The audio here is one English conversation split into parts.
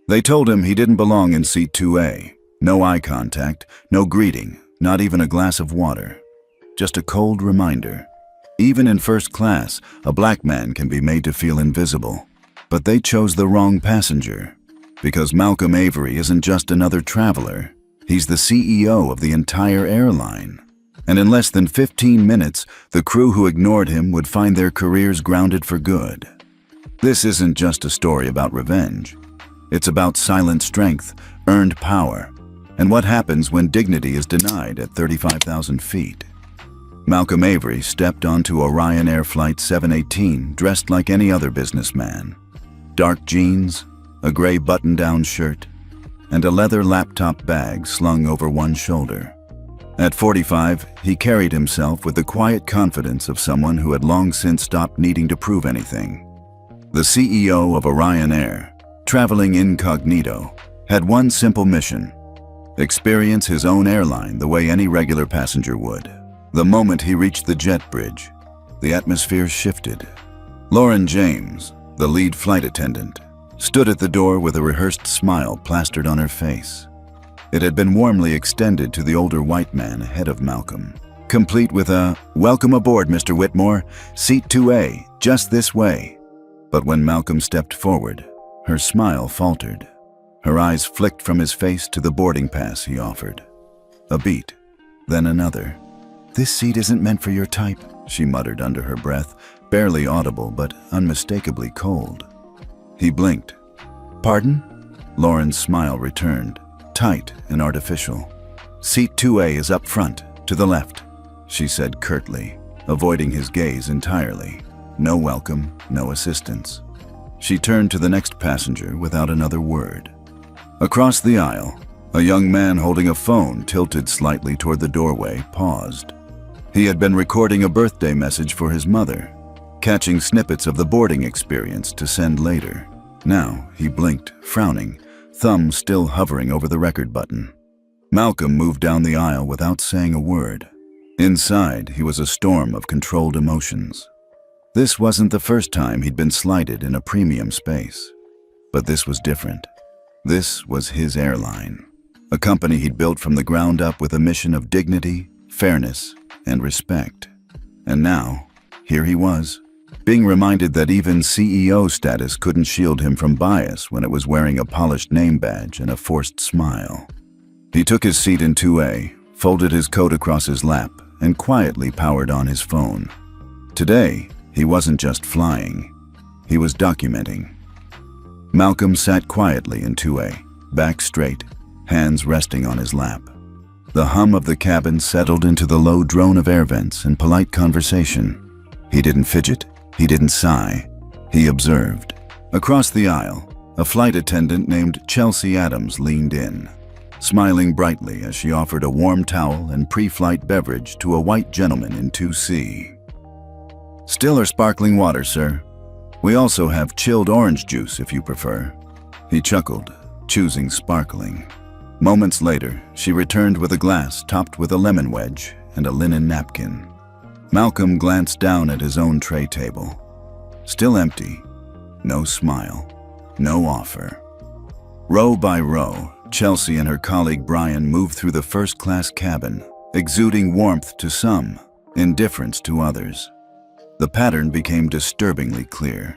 They told him he didn't belong in seat 2A. No eye contact, no greeting, not even a glass of water. Just a cold reminder. Even in first class, a black man can be made to feel invisible. But they chose the wrong passenger. Because Malcolm Avery isn't just another traveler. He's the CEO of the entire airline. And in less than 15 minutes, the crew who ignored him would find their careers grounded for good. This isn't just a story about revenge. It's about silent strength, earned power, and what happens when dignity is denied at 35,000 feet. Malcolm Avery stepped onto Orion Air Flight 718 dressed like any other businessman. Dark jeans, a gray button-down shirt, and a leather laptop bag slung over one shoulder. At 45, he carried himself with the quiet confidence of someone who had long since stopped needing to prove anything. The CEO of Orion Air, traveling incognito, had one simple mission: experience his own airline the way any regular passenger would. The moment he reached the jet bridge, the atmosphere shifted. Lauren James, the lead flight attendant, stood at the door with a rehearsed smile plastered on her face. It had been warmly extended to the older white man ahead of Malcolm, complete with a "Welcome aboard, Mr. Whitmore, seat 2A, just this way." But when Malcolm stepped forward, her smile faltered. Her eyes flicked from his face to the boarding pass he offered. A beat, then another. "This seat isn't meant for your type," she muttered under her breath, barely audible but unmistakably cold. He blinked. "Pardon?" Lauren's smile returned, tight and artificial. "Seat 2A is up front, to the left," she said curtly, avoiding his gaze entirely. No welcome, no assistance. She turned to the next passenger without another word. Across the aisle, a young man holding a phone tilted slightly toward the doorway paused. He had been recording a birthday message for his mother, catching snippets of the boarding experience to send later. Now he blinked, frowning, thumb still hovering over the record button. Malcolm moved down the aisle without saying a word. Inside, he was a storm of controlled emotions. This wasn't the first time he'd been slighted in a premium space. But this was different. This was his airline, a company he'd built from the ground up with a mission of dignity, fairness, and respect. And now, here he was, being reminded that even CEO status couldn't shield him from bias when it was wearing a polished name badge and a forced smile. He took his seat in 2A, folded his coat across his lap, and quietly powered on his phone. Today, he wasn't just flying, he was documenting. Malcolm sat quietly in 2A, back straight, hands resting on his lap. The hum of the cabin settled into the low drone of air vents and polite conversation. He didn't fidget, he didn't sigh, he observed. Across the aisle, a flight attendant named Chelsea Adams leaned in, smiling brightly as she offered a warm towel and pre-flight beverage to a white gentleman in 2C. "Still or sparkling water, sir? We also have chilled orange juice if you prefer." He chuckled, choosing sparkling. Moments later, she returned with a glass topped with a lemon wedge and a linen napkin. Malcolm glanced down at his own tray table. Still empty. No smile. No offer. Row by row, Chelsea and her colleague Brian moved through the first-class cabin, exuding warmth to some, indifference to others. The pattern became disturbingly clear.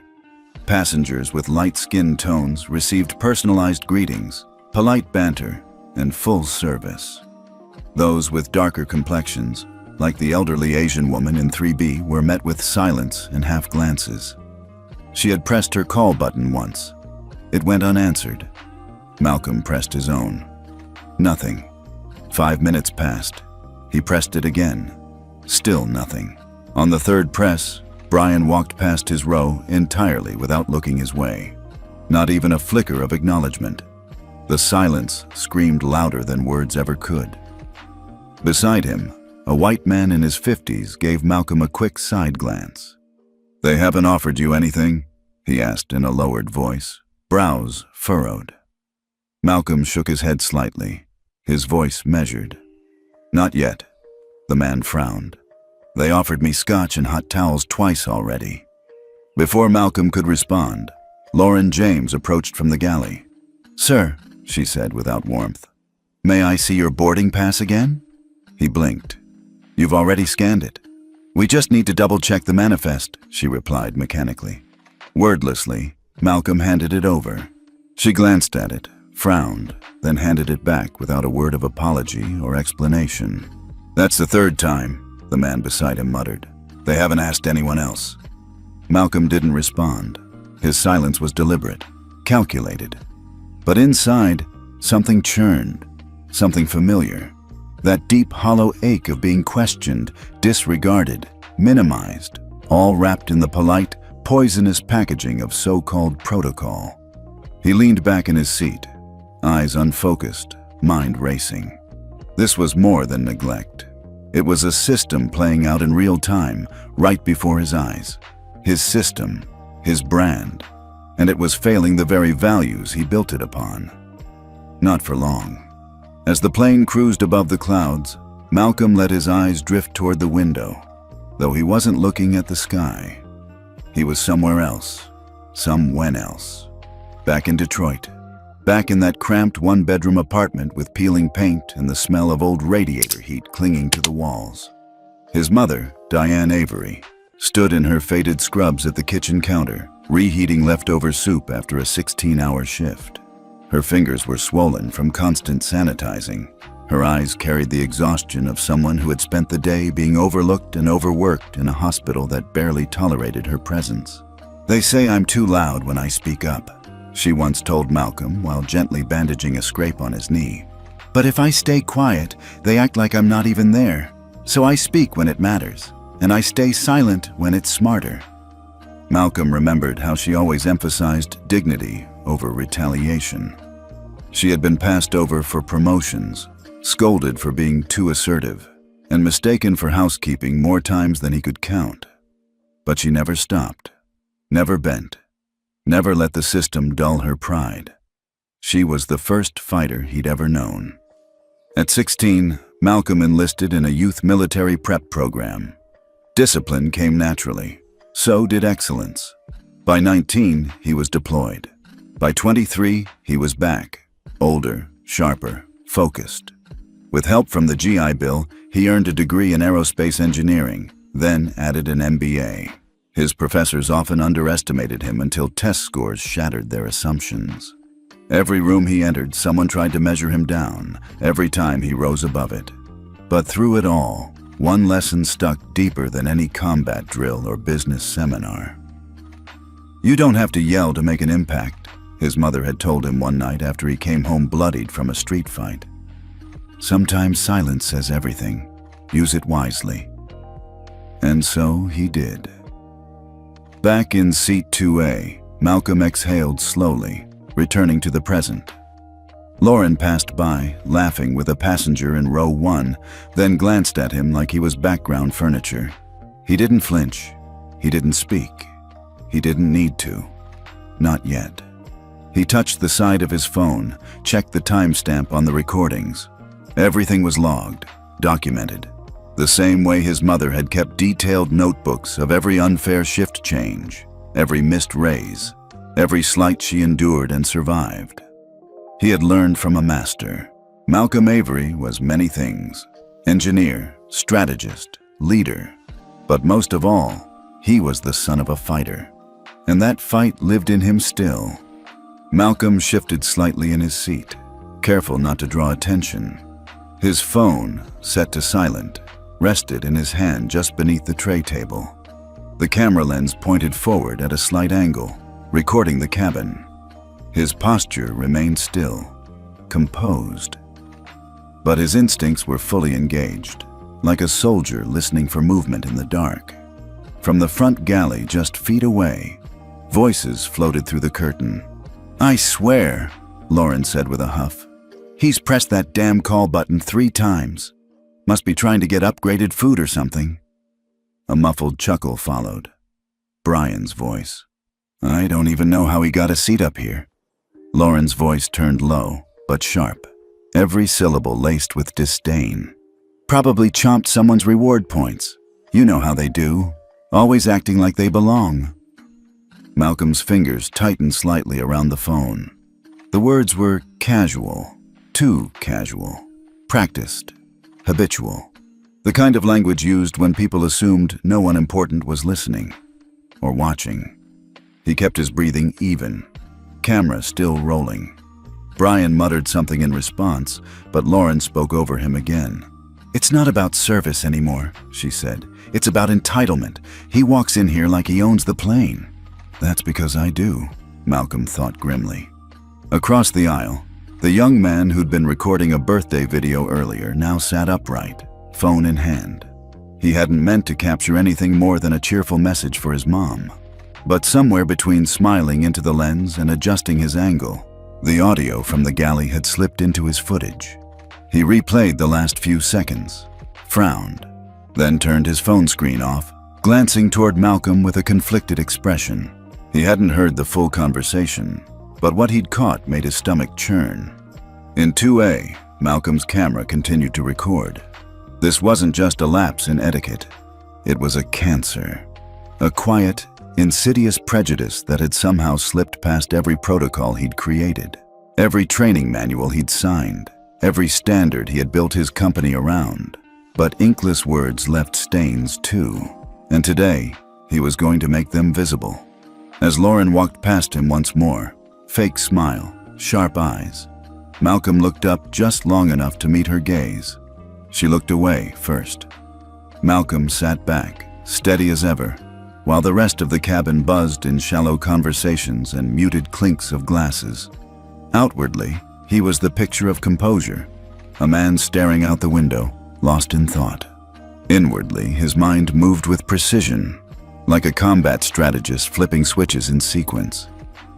Passengers with light skin tones received personalized greetings, polite banter, and full service. Those with darker complexions, like the elderly Asian woman in 3B, were met with silence and half glances. She had pressed her call button once. It went unanswered. Malcolm pressed his own. Nothing. 5 minutes passed. He pressed it again. Still nothing. On the third press, Brian walked past his row entirely without looking his way. Not even a flicker of acknowledgement. The silence screamed louder than words ever could. Beside him, a white man in his 50s gave Malcolm a quick side glance. "They haven't offered you anything?" he asked in a lowered voice, brows furrowed. Malcolm shook his head slightly, his voice measured. "Not yet." The man frowned. "They offered me scotch and hot towels twice already." Before Malcolm could respond, Lauren James approached from the galley. "Sir," she said without warmth, "may I see your boarding pass again?" He blinked. "You've already scanned it." "We just need to double-check the manifest," she replied mechanically. Wordlessly, Malcolm handed it over. She glanced at it, frowned, then handed it back without a word of apology or explanation. "That's the third time," the man beside him muttered. "They haven't asked anyone else." Malcolm didn't respond. His silence was deliberate, calculated. But inside, something churned, something familiar. That deep, hollow ache of being questioned, disregarded, minimized, all wrapped in the polite, poisonous packaging of so-called protocol. He leaned back in his seat, eyes unfocused, mind racing. This was more than neglect. It was a system playing out in real time, right before his eyes. His system, his brand, and it was failing the very values he built it upon. Not for long. As the plane cruised above the clouds, Malcolm let his eyes drift toward the window, though he wasn't looking at the sky. He was somewhere else, somewhen else. Back in Detroit, back in that cramped one-bedroom apartment with peeling paint and the smell of old radiator heat clinging to the walls. His mother, Diane Avery, stood in her faded scrubs at the kitchen counter, reheating leftover soup after a 16-hour shift. Her fingers were swollen from constant sanitizing. Her eyes carried the exhaustion of someone who had spent the day being overlooked and overworked in a hospital that barely tolerated her presence. "They say I'm too loud when I speak up," she once told Malcolm while gently bandaging a scrape on his knee. "But if I stay quiet, they act like I'm not even there. So I speak when it matters, and I stay silent when it's smarter." Malcolm remembered how she always emphasized dignity over retaliation. She had been passed over for promotions, scolded for being too assertive, and mistaken for housekeeping more times than he could count. But she never stopped, never bent, never let the system dull her pride. She was the first fighter he'd ever known. At 16, Malcolm enlisted in a youth military prep program. Discipline came naturally. So did excellence. By 19, he was deployed. By 23, he was back, older, sharper, focused. With help from the GI Bill, he earned a degree in aerospace engineering, then added an MBA. His professors often underestimated him until test scores shattered their assumptions. Every room he entered, someone tried to measure him down, every time he rose above it. But through it all, one lesson stuck deeper than any combat drill or business seminar. "You don't have to yell to make an impact," his mother had told him one night after he came home bloodied from a street fight. "Sometimes silence says everything. Use it wisely." And so he did. Back in seat 2A, Malcolm exhaled slowly, returning to the present. Lauren passed by, laughing with a passenger in row 1, then glanced at him like he was background furniture. He didn't flinch. He didn't speak. He didn't need to. Not yet. He touched the side of his phone, checked the timestamp on the recordings. Everything was logged, documented. The same way his mother had kept detailed notebooks of every unfair shift change, every missed raise, every slight she endured and survived. He had learned from a master. Malcolm Avery was many things: engineer, strategist, leader. But most of all, he was the son of a fighter. And that fight lived in him still. Malcolm shifted slightly in his seat, careful not to draw attention. His phone, set to silent, rested in his hand just beneath the tray table. The camera lens pointed forward at a slight angle, recording the cabin. His posture remained still, composed. But his instincts were fully engaged, like a soldier listening for movement in the dark. From the front galley just feet away, voices floated through the curtain. "I swear," Lauren said with a huff, "he's pressed that damn call button 3 times. Must be trying to get upgraded food or something." A muffled chuckle followed. Brian's voice. "I don't even know how he got a seat up here." Lauren's voice turned low, but sharp, every syllable laced with disdain. "Probably chomped someone's reward points. You know how they do, always acting like they belong." Malcolm's fingers tightened slightly around the phone. The words were casual, too casual, practiced, habitual. The kind of language used when people assumed no one important was listening or watching. He kept his breathing even, camera still rolling. Brian muttered something in response, but Lauren spoke over him again. "It's not about service anymore," she said. "It's about entitlement. He walks in here like he owns the plane." "That's because I do," Malcolm thought grimly. Across the aisle, the young man who'd been recording a birthday video earlier now sat upright, phone in hand. He hadn't meant to capture anything more than a cheerful message for his mom. But somewhere between smiling into the lens and adjusting his angle, the audio from the galley had slipped into his footage. He replayed the last few seconds, frowned, then turned his phone screen off, glancing toward Malcolm with a conflicted expression. He hadn't heard the full conversation, but what he'd caught made his stomach churn. In 2A, Malcolm's camera continued to record. This wasn't just a lapse in etiquette. It was a cancer. A quiet, insidious prejudice that had somehow slipped past every protocol he'd created, every training manual he'd signed, every standard he had built his company around. But inkless words left stains too, and today he was going to make them visible. As Lauren walked past him once more, fake smile, sharp eyes, Malcolm looked up just long enough to meet her gaze. She looked away first. Malcolm sat back, steady as ever, while the rest of the cabin buzzed in shallow conversations and muted clinks of glasses. Outwardly, he was the picture of composure, a man staring out the window, lost in thought. Inwardly, his mind moved with precision, like a combat strategist flipping switches in sequence.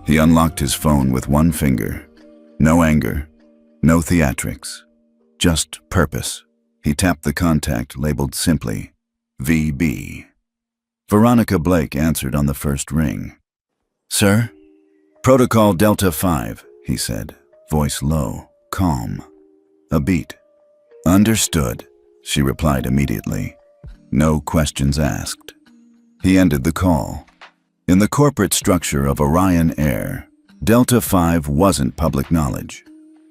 He unlocked his phone with one finger. No anger, no theatrics, just purpose. He tapped the contact labeled simply VB. Veronica Blake answered on the first ring. "Sir?" "Protocol Delta 5, he said, voice low, calm. A beat. "Understood," she replied immediately. No questions asked. He ended the call. In the corporate structure of Orion Air, Delta 5 wasn't public knowledge.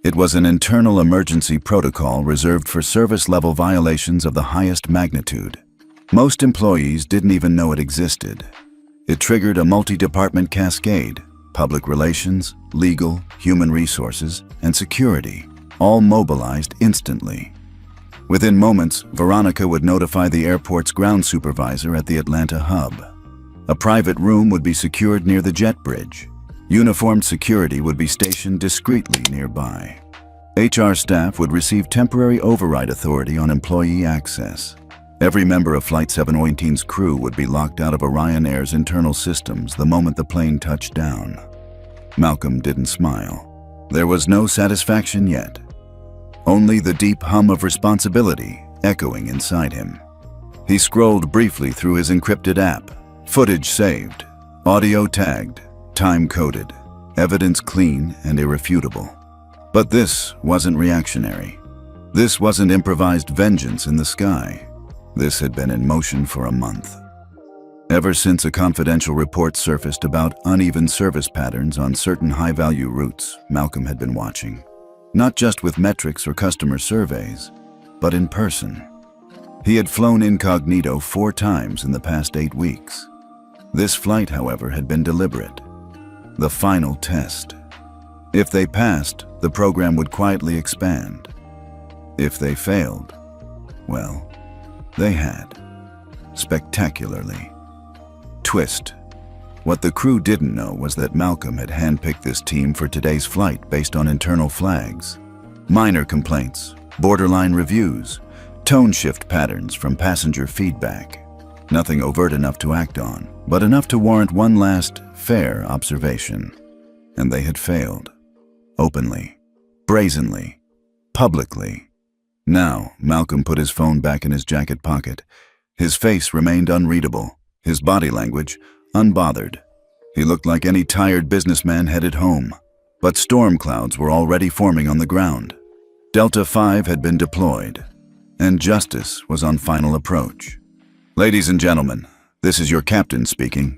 It was an internal emergency protocol reserved for service-level violations of the highest magnitude. Most employees didn't even know it existed. It triggered a multi-department cascade: public relations, legal, human resources, and security, all mobilized instantly. Within moments, Veronica would notify the airport's ground supervisor at the Atlanta hub. A private room would be secured near the jet bridge. Uniformed security would be stationed discreetly nearby. HR staff would receive temporary override authority on employee access. Every member of Flight 718's crew would be locked out of Orion Air's internal systems the moment the plane touched down. Malcolm didn't smile. There was no satisfaction yet. Only the deep hum of responsibility echoing inside him. He scrolled briefly through his encrypted app. Footage saved, audio tagged, time-coded, evidence clean and irrefutable. But this wasn't reactionary. This wasn't improvised vengeance in the sky. This had been in motion for a month. Ever since a confidential report surfaced about uneven service patterns on certain high-value routes, Malcolm had been watching. Not just with metrics or customer surveys, but in person. He had flown incognito 4 times in the past 8 weeks. This flight, however, had been deliberate. The final test. If they passed, the program would quietly expand. If they failed, well, they had. Spectacularly. Twist. What the crew didn't know was that Malcolm had handpicked this team for today's flight based on internal flags. Minor complaints, borderline reviews, tone shift patterns from passenger feedback. Nothing overt enough to act on, but enough to warrant one last, fair observation. And they had failed. Openly, brazenly, publicly. Now, Malcolm put his phone back in his jacket pocket. His face remained unreadable, his body language unbothered. He looked like any tired businessman headed home. But storm clouds were already forming on the ground. Delta 5 had been deployed, and justice was on final approach. "Ladies and gentlemen, this is your captain speaking."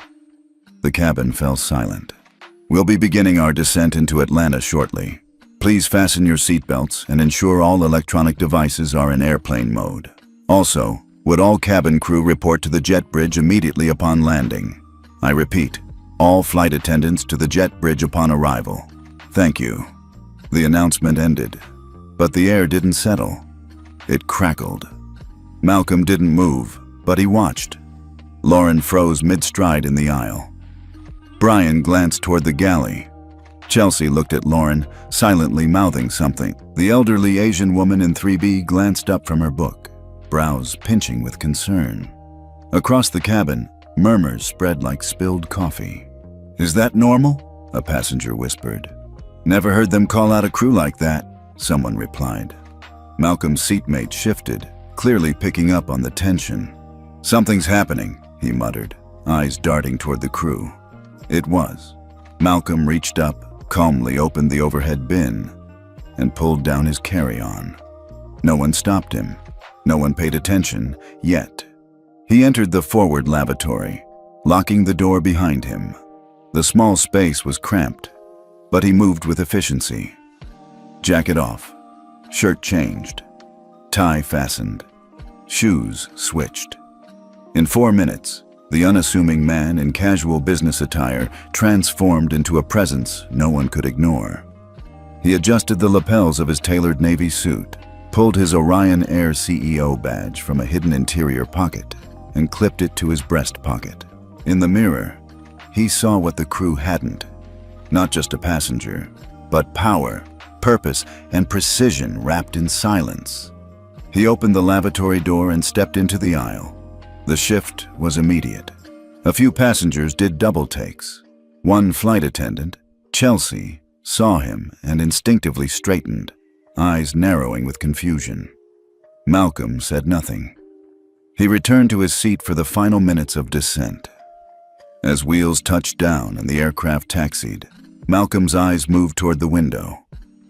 The cabin fell silent. We'll be beginning our descent into Atlanta shortly. Please fasten your seatbelts and ensure all electronic devices are in airplane mode. Also, would all cabin crew report to the jet bridge immediately upon landing? I repeat, all flight attendants to the jet bridge upon arrival. Thank you. The announcement ended, but the air didn't settle. It crackled. Malcolm didn't move, but he watched. Lauren froze mid-stride in the aisle. Brian glanced toward the galley. Chelsea looked at Lauren, silently mouthing something. The elderly Asian woman in 3B glanced up from her book, brows pinching with concern. Across the cabin, murmurs spread like spilled coffee. "Is that normal?" a passenger whispered. "Never heard them call out a crew like that," someone replied. Malcolm's seatmate shifted, clearly picking up on the tension. "Something's happening," he muttered, eyes darting toward the crew. It was. Malcolm reached up, calmly opened the overhead bin, and pulled down his carry-on. No one stopped him. No one paid attention, yet. He entered the forward lavatory, locking the door behind him. The small space was cramped, but he moved with efficiency. Jacket off, shirt changed, tie fastened, shoes switched. In 4 minutes, the unassuming man in casual business attire transformed into a presence no one could ignore. He adjusted the lapels of his tailored navy suit, pulled his Orion Air CEO badge from a hidden interior pocket, and clipped it to his breast pocket. In the mirror, he saw what the crew hadn't. Not just a passenger, but power, purpose, and precision wrapped in silence. He opened the lavatory door and stepped into the aisle. The shift was immediate. A few passengers did double takes. One flight attendant, Chelsea, saw him and instinctively straightened, eyes narrowing with confusion. Malcolm said nothing. He returned to his seat for the final minutes of descent. As wheels touched down and the aircraft taxied, Malcolm's eyes moved toward the window.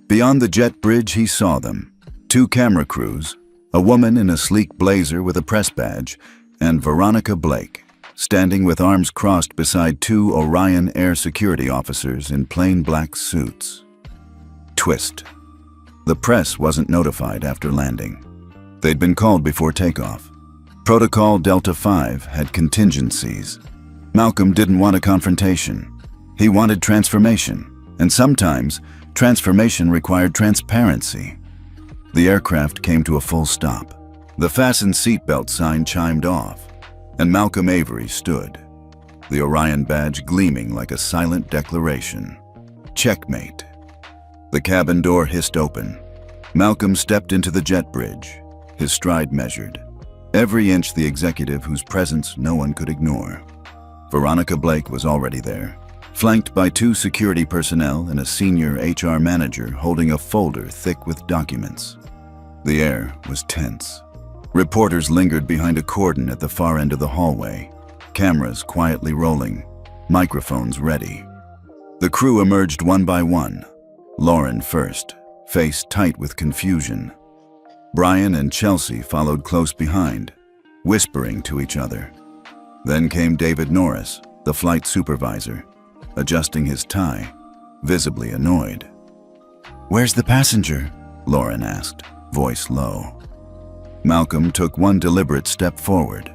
Beyond the jet bridge, he saw them. 2 camera crews, a woman in a sleek blazer with a press badge, and Veronica Blake, standing with arms crossed beside 2 Orion Air security officers in plain black suits. Twist. The press wasn't notified after landing. They'd been called before takeoff. Protocol Delta 5 had contingencies. Malcolm didn't want a confrontation. He wanted transformation, and sometimes transformation required transparency. The aircraft came to a full stop. The fasten seatbelt sign chimed off, and Malcolm Avery stood, the Orion badge gleaming like a silent declaration. Checkmate. The cabin door hissed open. Malcolm stepped into the jet bridge, his stride measured, every inch the executive whose presence no one could ignore. Veronica Blake was already there, flanked by 2 security personnel and a senior HR manager holding a folder thick with documents. The air was tense. Reporters lingered behind a cordon at the far end of the hallway, cameras quietly rolling, microphones ready. The crew emerged one by one. Lauren first, face tight with confusion. Brian and Chelsea followed close behind, whispering to each other. Then came David Norris, the flight supervisor, adjusting his tie, visibly annoyed. "Where's the passenger?" Lauren asked, voice low. Malcolm took one deliberate step forward.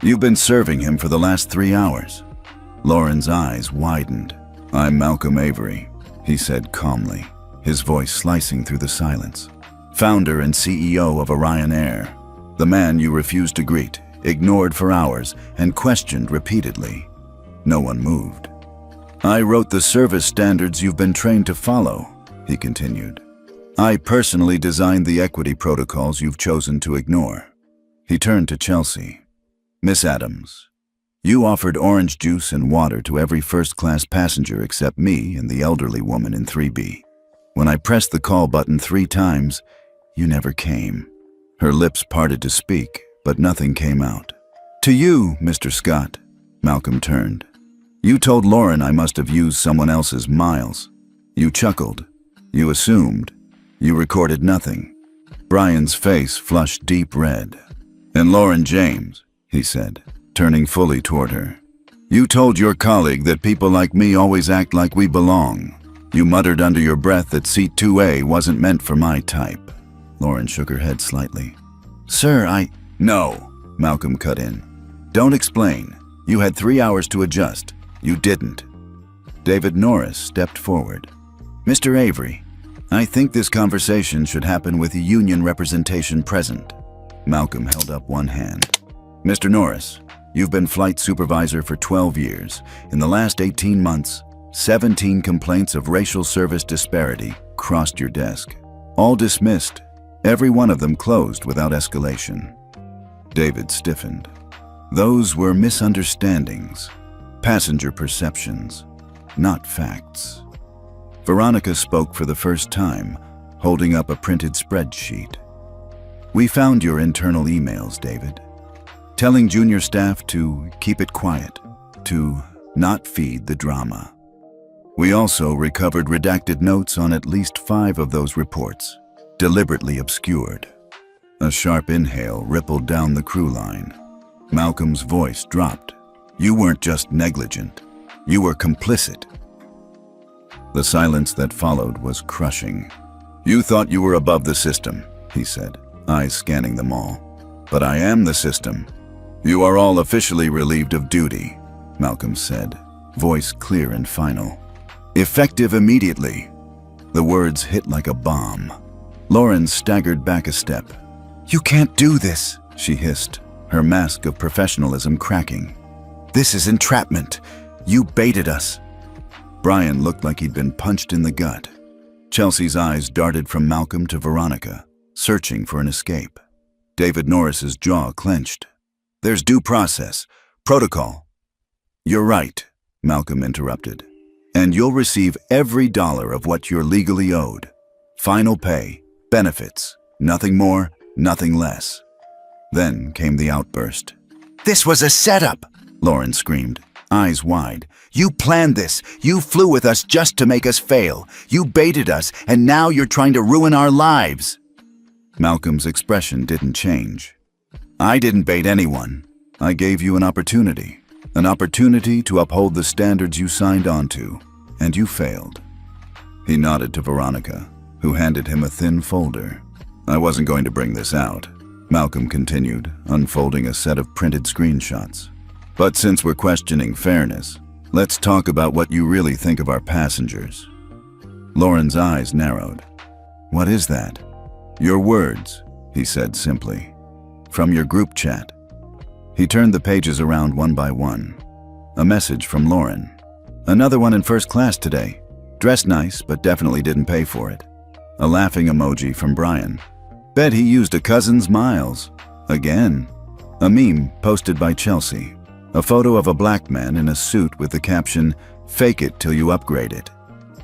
"You've been serving him for the last 3 hours." Lauren's eyes widened. "I'm Malcolm Avery," he said calmly, his voice slicing through the silence. "Founder and CEO of Orion Air. The man you refused to greet, ignored for hours, and questioned repeatedly." No one moved. "I wrote the service standards you've been trained to follow," he continued. "I personally designed the equity protocols you've chosen to ignore." He turned to Chelsea. "Miss Adams, you offered orange juice and water to every first-class passenger except me and the elderly woman in 3B. When I pressed the call button 3 times, you never came." Her lips parted to speak, but nothing came out. "To you, Mr. Scott," Malcolm turned. "You told Lauren I must have used someone else's miles. You chuckled. You assumed. You recorded nothing." Brian's face flushed deep red. "And Lauren James," he said, turning fully toward her. You told your colleague that people like me always act like we belong. You muttered under your breath that seat 2A wasn't meant for my type. Lauren shook her head slightly. Sir, No, Malcolm cut in. Don't explain. You had 3 hours to adjust. You didn't. David Norris stepped forward. Mr. Avery, I think this conversation should happen with union representation present. Malcolm held up one hand. Mr. Norris, you've been flight supervisor for 12 years. In the last 18 months, 17 complaints of racial service disparity crossed your desk. All dismissed, every one of them closed without escalation. David stiffened. Those were misunderstandings, passenger perceptions, not facts. Veronica spoke for the first time, holding up a printed spreadsheet. We found your internal emails, David, telling junior staff to keep it quiet, to not feed the drama. We also recovered redacted notes on at least 5 of those reports, deliberately obscured. A sharp inhale rippled down the crew line. Malcolm's voice dropped. You weren't just negligent, you were complicit. The silence that followed was crushing. You thought you were above the system, he said, eyes scanning them all. But I am the system. You are all officially relieved of duty, Malcolm said, voice clear and final. Effective immediately. The words hit like a bomb. Lauren staggered back a step. You can't do this, she hissed, her mask of professionalism cracking. This is entrapment. You baited us. Brian looked like he'd been punched in the gut. Chelsea's eyes darted from Malcolm to Veronica, searching for an escape. David Norris's jaw clenched. There's due process, protocol. You're right, Malcolm interrupted. And you'll receive every dollar of what you're legally owed. Final pay, benefits, nothing more, nothing less. Then came the outburst. This was a setup, Lauren screamed, eyes wide. You planned this. You flew with us just to make us fail. You baited us, and now you're trying to ruin our lives. Malcolm's expression didn't change. I didn't bait anyone. I gave you an opportunity to uphold the standards you signed on to, and you failed. He nodded to Veronica, who handed him a thin folder. I wasn't going to bring this out, Malcolm continued, unfolding a set of printed screenshots. But since we're questioning fairness, let's talk about what you really think of our passengers. Lauren's eyes narrowed. What is that? Your words, he said simply. From your group chat. He turned the pages around one by one. A message from Lauren. Another one in first class today. Dressed nice, but definitely didn't pay for it. A laughing emoji from Brian. Bet he used a cousin's miles. Again. A meme posted by Chelsea. A photo of a black man in a suit with the caption, "Fake it till you upgrade it."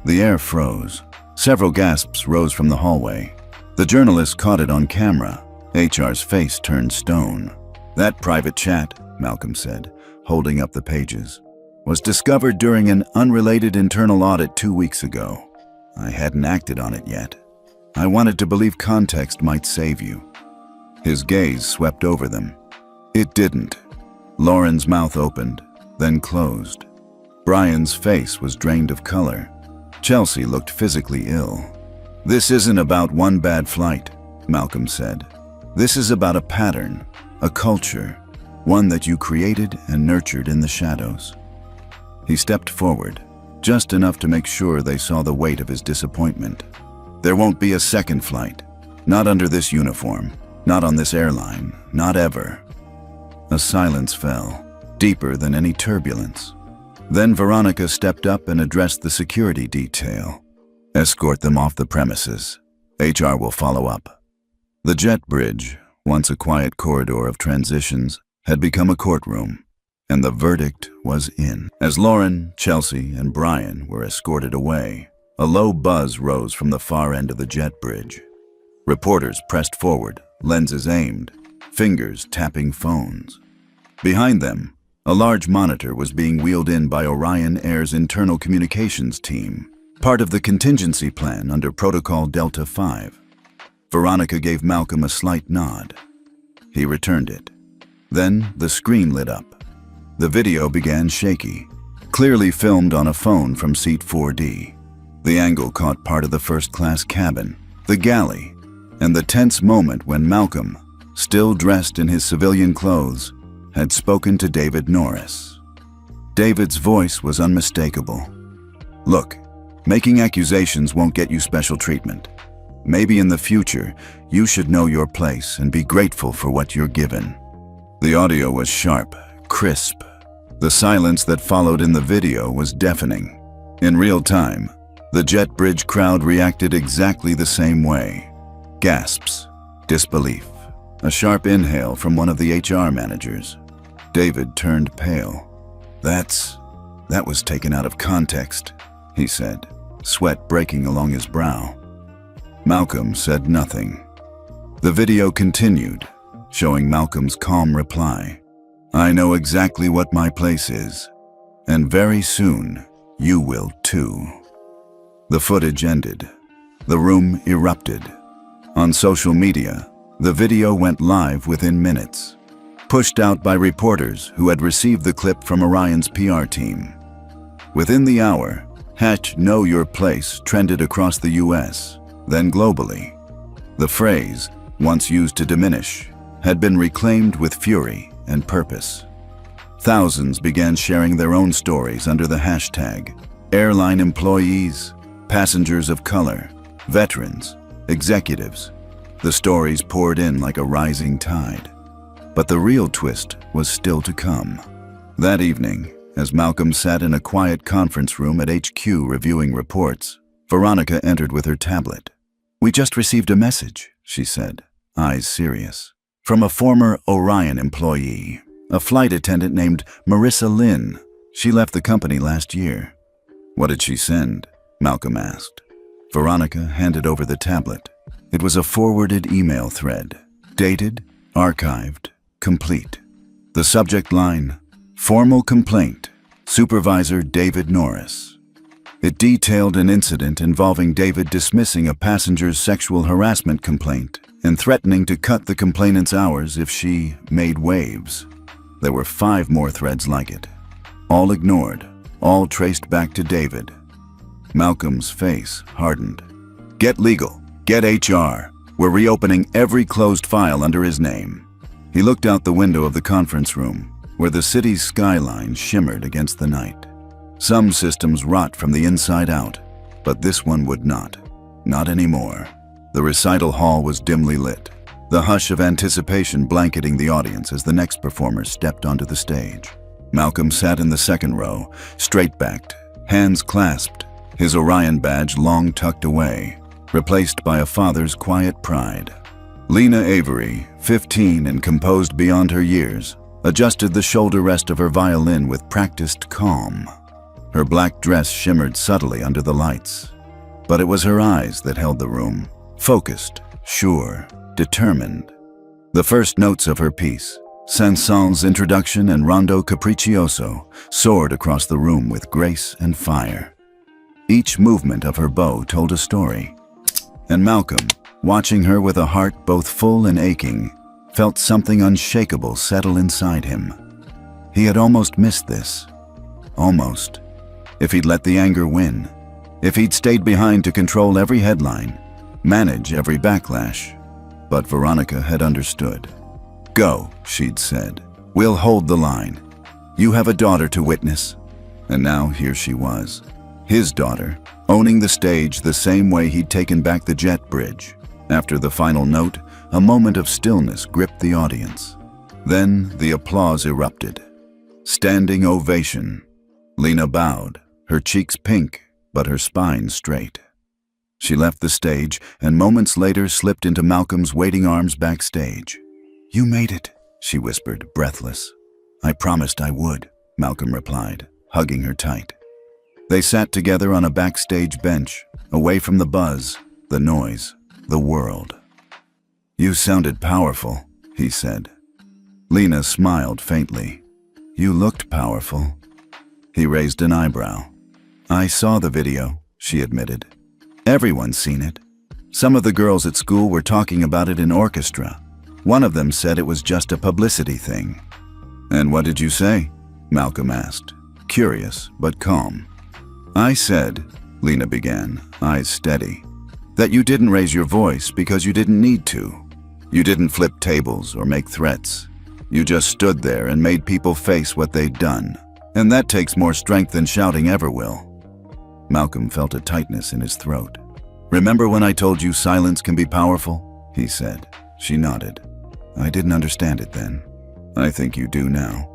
The air froze. Several gasps rose from the hallway. The journalist caught it on camera. HR's face turned stone. That private chat, Malcolm said, holding up the pages, was discovered during an unrelated internal audit 2 weeks ago. I hadn't acted on it yet. I wanted to believe context might save you. His gaze swept over them. It didn't. Lauren's mouth opened, then closed. Brian's face was drained of color. Chelsea looked physically ill. This isn't about one bad flight, Malcolm said. This is about a pattern, a culture, one that you created and nurtured in the shadows. He stepped forward, just enough to make sure they saw the weight of his disappointment. There won't be a second flight. Not under this uniform. Not on this airline. Not ever. A silence fell, deeper than any turbulence. Then Veronica stepped up and addressed the security detail. Escort them off the premises. HR will follow up. The jet bridge, once a quiet corridor of transitions, had become a courtroom, and the verdict was in. As Lauren, Chelsea, and Brian were escorted away, a low buzz rose from the far end of the jet bridge. Reporters pressed forward, lenses aimed, fingers tapping phones. Behind them, a large monitor was being wheeled in by Orion Air's internal communications team, part of the contingency plan under Protocol Delta 5. Veronica gave Malcolm a slight nod. He returned it. Then the screen lit up. The video began shaky, clearly filmed on a phone from seat 4D. The angle caught part of the first-class cabin, the galley, and the tense moment when Malcolm, still dressed in his civilian clothes, had spoken to David Norris. David's voice was unmistakable. "Look, making accusations won't get you special treatment. Maybe in the future, you should know your place and be grateful for what you're given." The audio was sharp, crisp. The silence that followed in the video was deafening. In real time, the jet bridge crowd reacted exactly the same way. Gasps, disbelief, a sharp inhale from one of the HR managers. David turned pale. That was taken out of context," he said, sweat breaking along his brow. Malcolm said nothing. The video continued, showing Malcolm's calm reply. "I know exactly what my place is, and very soon you will too." The footage ended. The room erupted. On social media, the video went live within minutes, pushed out by reporters who had received the clip from Orion's PR team. Within the hour, #Know Your Place trended across the US, then globally. The phrase, once used to diminish, had been reclaimed with fury and purpose. Thousands began sharing their own stories under the hashtag airline employees, passengers of color, veterans, executives. The stories poured in like a rising tide. But the real twist was still to come. That evening, as Malcolm sat in a quiet conference room at HQ reviewing reports, Veronica entered with her tablet. "We just received a message," she said, eyes serious, "from a former Orion employee, a flight attendant named Marissa Lynn. She left the company last year." "What did she send?" Malcolm asked. Veronica handed over the tablet. It was a forwarded email thread, dated, archived, complete. The subject line, "Formal complaint, Supervisor David Norris." It detailed an incident involving David dismissing a passenger's sexual harassment complaint and threatening to cut the complainant's hours if she made waves. There were 5 more threads like it, all ignored, all traced back to David. Malcolm's face hardened. "Get legal, get HR. We're reopening every closed file under his name." He looked out the window of the conference room, where the city's skyline shimmered against the night. Some systems rot from the inside out, but this one would not. Not anymore. The recital hall was dimly lit, the hush of anticipation blanketing the audience as the next performer stepped onto the stage. Malcolm sat in the second row, straight-backed, hands clasped, his Orion badge long tucked away, replaced by a father's quiet pride. Lena Avery, 15 and composed beyond her years, adjusted the shoulder rest of her violin with practiced calm. Her black dress shimmered subtly under the lights, but it was her eyes that held the room, focused, sure, determined. The first notes of her piece, Saint-Saëns' introduction and Rondo Capriccioso, soared across the room with grace and fire. Each movement of her bow told a story, and Malcolm, watching her with a heart both full and aching, felt something unshakable settle inside him. He had almost missed this. Almost. If he'd let the anger win, if he'd stayed behind to control every headline, manage every backlash. But Veronica had understood. "Go," she'd said. "We'll hold the line. You have a daughter to witness." And now here she was, his daughter, owning the stage the same way he'd taken back the jet bridge. After the final note, a moment of stillness gripped the audience. Then the applause erupted. Standing ovation. Lena bowed, her cheeks pink, but her spine straight. She left the stage and moments later slipped into Malcolm's waiting arms backstage. "You made it," she whispered, breathless. "I promised I would," Malcolm replied, hugging her tight. They sat together on a backstage bench, away from the buzz, the noise, the world. "You sounded powerful," he said. Lena smiled faintly. "You looked powerful." He raised an eyebrow. "I saw the video," she admitted. "Everyone's seen it. Some of the girls at school were talking about it in orchestra. One of them said it was just a publicity thing." "And what did you say?" Malcolm asked, curious but calm. I said, Lena began, eyes steady, that you didn't raise your voice because you didn't need to. You didn't flip tables or make threats. You just stood there and made people face what they'd done. And that takes more strength than shouting ever will. Malcolm felt a tightness in his throat. Remember when I told you silence can be powerful? He said. She nodded. I didn't understand it then. I think you do now.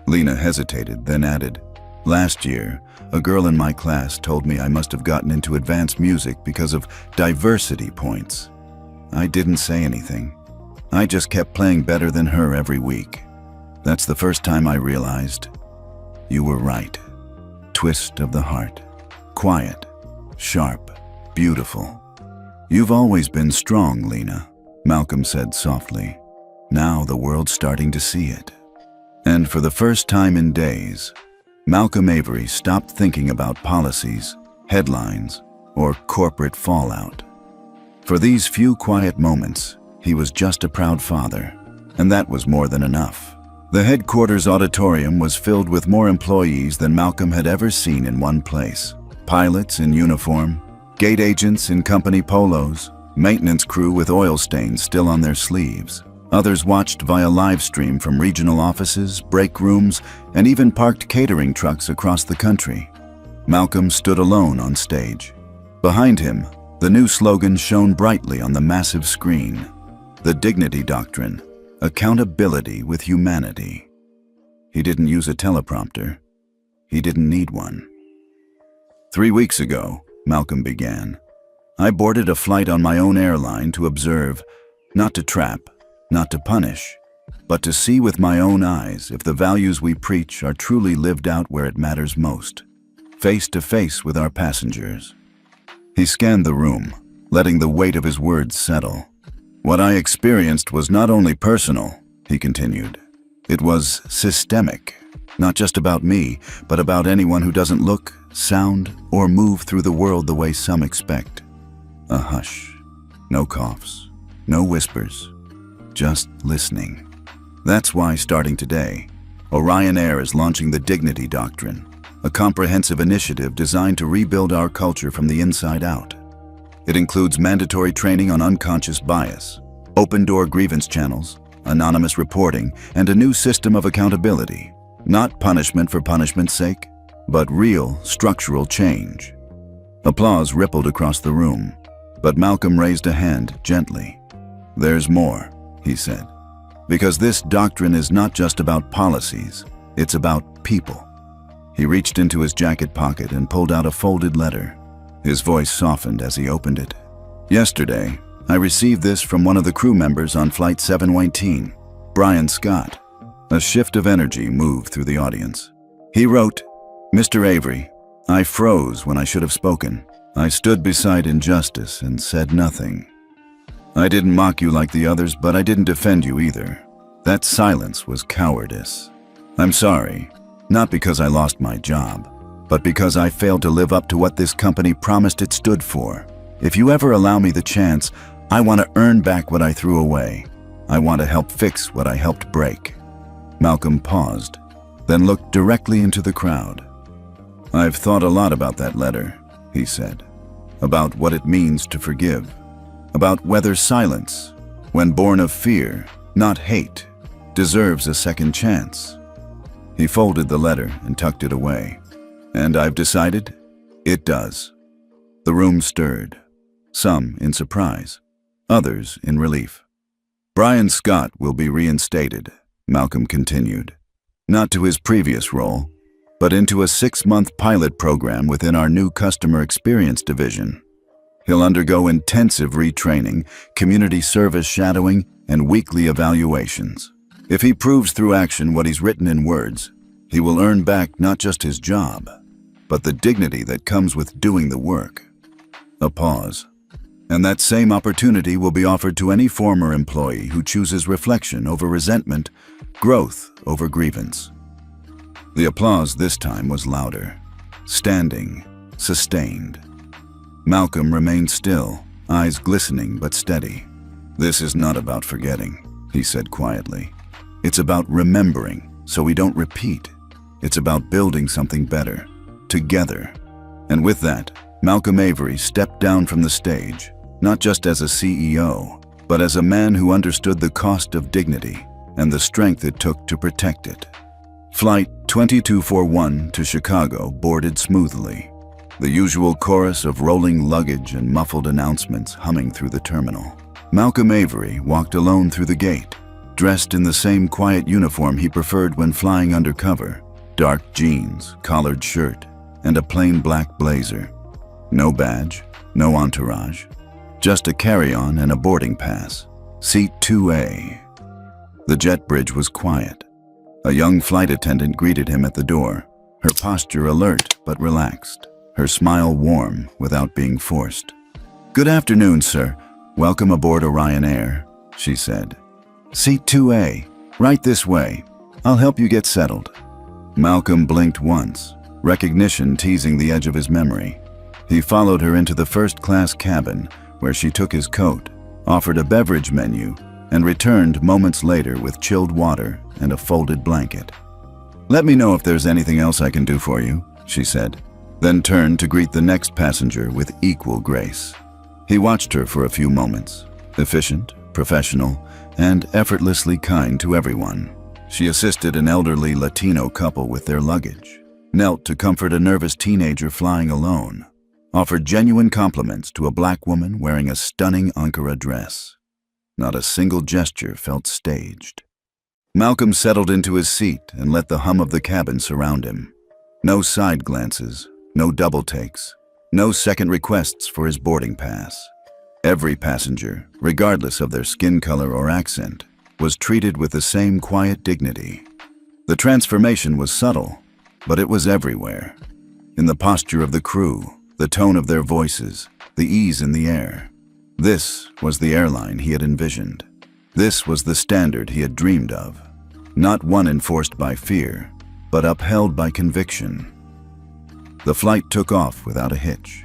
Lena hesitated, then added, last year, a girl in my class told me I must have gotten into advanced music because of diversity points. I didn't say anything. I just kept playing better than her every week. That's the first time I realized you were right. Twist of the heart. Quiet, sharp, beautiful. You've always been strong, Lena, Malcolm said softly. Now the world's starting to see it. And for the first time in days, Malcolm Avery stopped thinking about policies, headlines, or corporate fallout. For these few quiet moments, he was just a proud father, and that was more than enough. The headquarters auditorium was filled with more employees than Malcolm had ever seen in one place. Pilots in uniform, gate agents in company polos, maintenance crew with oil stains still on their sleeves. Others watched via live stream from regional offices, break rooms, and even parked catering trucks across the country. Malcolm stood alone on stage. Behind him, the new slogan shone brightly on the massive screen. The Dignity Doctrine, accountability with humanity. He didn't use a teleprompter. He didn't need one. 3 weeks ago, Malcolm began, I boarded a flight on my own airline to observe, not to trap, not to punish, but to see with my own eyes if the values we preach are truly lived out where it matters most, face to face with our passengers. He scanned the room, letting the weight of his words settle. What I experienced was not only personal, he continued. It was systemic, not just about me, but about anyone who doesn't look, sound, or move through the world the way some expect. A hush. No coughs. No whispers. Just listening. That's why, starting today, Orion Air is launching the Dignity Doctrine, a comprehensive initiative designed to rebuild our culture from the inside out. It includes mandatory training on unconscious bias, open-door grievance channels, anonymous reporting, and a new system of accountability. Not punishment for punishment's sake, but real, structural change. Applause rippled across the room, but Malcolm raised a hand gently. There's more, he said, because this doctrine is not just about policies, it's about people. He reached into his jacket pocket and pulled out a folded letter. His voice softened as he opened it. Yesterday, I received this from one of the crew members on Flight 718, Brian Scott. A shift of energy moved through the audience. He wrote, Mr. Avery, I froze when I should have spoken. I stood beside injustice and said nothing. I didn't mock you like the others, but I didn't defend you either. That silence was cowardice. I'm sorry, not because I lost my job, but because I failed to live up to what this company promised it stood for. If you ever allow me the chance, I want to earn back what I threw away. I want to help fix what I helped break. Malcolm paused, then looked directly into the crowd. I've thought a lot about that letter, he said, about what it means to forgive, about whether silence, when born of fear, not hate, deserves a second chance. He folded the letter and tucked it away. And I've decided it does. The room stirred, some in surprise, others in relief. Brian Scott will be reinstated, Malcolm continued, not to his previous role, but into a 6-month pilot program within our new customer experience division. He'll undergo intensive retraining, community service shadowing, and weekly evaluations. If he proves through action what he's written in words, he will earn back not just his job, but the dignity that comes with doing the work. A pause. And that same opportunity will be offered to any former employee who chooses reflection over resentment, growth over grievance. The applause this time was louder, standing, sustained. Malcolm remained still, eyes glistening but steady. This is not about forgetting, he said quietly. It's about remembering so we don't repeat. It's about building something better, together. And with that, Malcolm Avery stepped down from the stage, not just as a CEO, but as a man who understood the cost of dignity and the strength it took to protect it. Flight 2241 to Chicago boarded smoothly, the usual chorus of rolling luggage and muffled announcements humming through the terminal. Malcolm Avery walked alone through the gate, dressed in the same quiet uniform he preferred when flying undercover: dark jeans, collared shirt, and a plain black blazer. No badge, no entourage, just a carry-on and a boarding pass. Seat 2A. The jet bridge was quiet. A young flight attendant greeted him at the door, her posture alert but relaxed, her smile warm without being forced. "Good afternoon, sir. Welcome aboard Orion Air," she said. "Seat 2A, right this way. I'll help you get settled." Malcolm blinked once, recognition teasing the edge of his memory. He followed her into the first-class cabin, where she took his coat, offered a beverage menu, and returned moments later with chilled water and a folded blanket. "Let me know if there's anything else I can do for you," she said, then turned to greet the next passenger with equal grace. He watched her for a few moments, efficient, professional, and effortlessly kind to everyone. She assisted an elderly Latino couple with their luggage, knelt to comfort a nervous teenager flying alone, offered genuine compliments to a black woman wearing a stunning Ankara dress. Not a single gesture felt staged. Malcolm settled into his seat and let the hum of the cabin surround him. No side glances, no double takes, no second requests for his boarding pass. Every passenger, regardless of their skin color or accent, was treated with the same quiet dignity. The transformation was subtle, but it was everywhere. In the posture of the crew, the tone of their voices, the ease in the air. This was the airline he had envisioned. This was the standard he had dreamed of. Not one enforced by fear, but upheld by conviction. The flight took off without a hitch.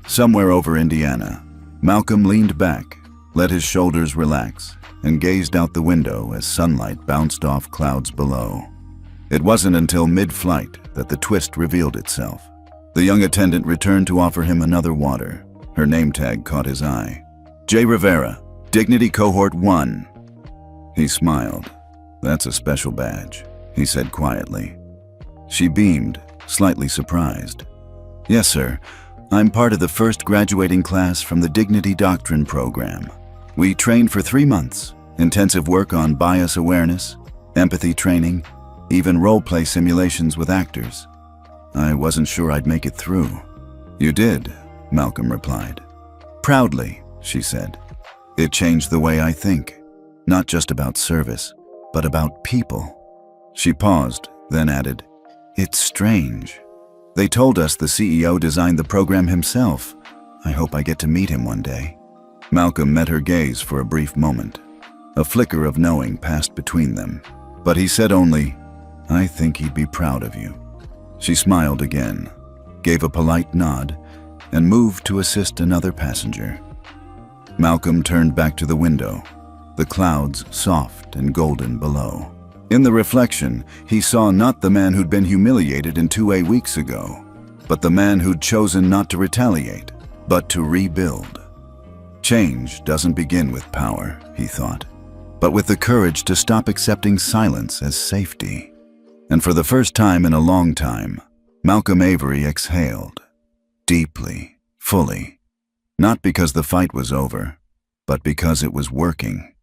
Somewhere over Indiana, Malcolm leaned back, let his shoulders relax, and gazed out the window as sunlight bounced off clouds below. It wasn't until mid-flight that the twist revealed itself. The young attendant returned to offer him another water. Her name tag caught his eye. "J. Rivera, Dignity Cohort 1. He smiled. "That's a special badge," he said quietly. She beamed, slightly surprised. "Yes, sir. I'm part of the first graduating class from the Dignity Doctrine program. We trained for 3 months, intensive work on bias awareness, empathy training, even role-play simulations with actors. I wasn't sure I'd make it through." "You did," Malcolm replied. "Proudly," she said. "It changed the way I think, not just about service, but about people." She paused, then added, "It's strange. They told us the CEO designed the program himself. I hope I get to meet him one day." Malcolm met her gaze for a brief moment. A flicker of knowing passed between them, but he said only, "I think he'd be proud of you." She smiled again, gave a polite nod, and moved to assist another passenger. Malcolm turned back to the window, the clouds soft and golden below. In the reflection, he saw not the man who'd been humiliated in 2A weeks ago, but the man who'd chosen not to retaliate, but to rebuild. Change doesn't begin with power, he thought, but with the courage to stop accepting silence as safety. And for the first time in a long time, Malcolm Avery exhaled, deeply, fully, not because the fight was over, but because it was working.